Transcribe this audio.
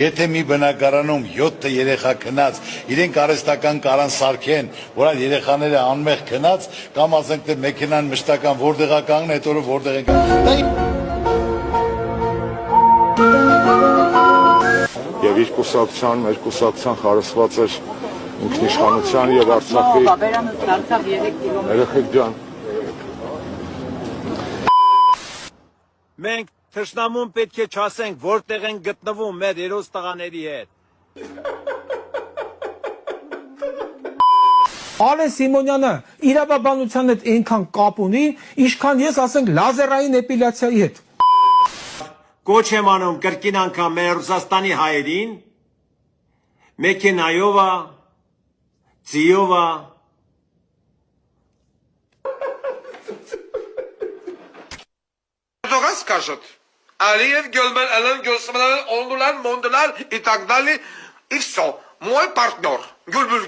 Եթե մի բնակարանում 7 երեխա քնած, իրենք արհեստական կարան սարքեն, որ այդ երեխաները անմեղ քնած, կամ ասենք թե մեքենան մշտական որտեղ է կանգնի, այդ օրը որտեղ է կանգնի։ Եվ իր կուսակցության, մեր կուսակցության խարսված էր ինքնիշխանության եւ Արցախի երեխեք ջան։ Մենք թշնամուն պետք է չասենք, որտեղ են գտնվում մեր երոս տղաների հետ։ Ալեն Սիմոնյանը իրավաբանության հետ այնքան կապ ունի, ինչքան ես ասենք լազերային էպիլյացիայի հետ։ Կոչ եմ անում կրկին անգամ մեր Ռուսաստանի հայերին, մեքենայովա, ձիովա, скажет. Алиев, Гюльмен, Элен, Гюльсман, Ондулан, Мондулан и так далее. И все. Мой партнер. Гюльбюль,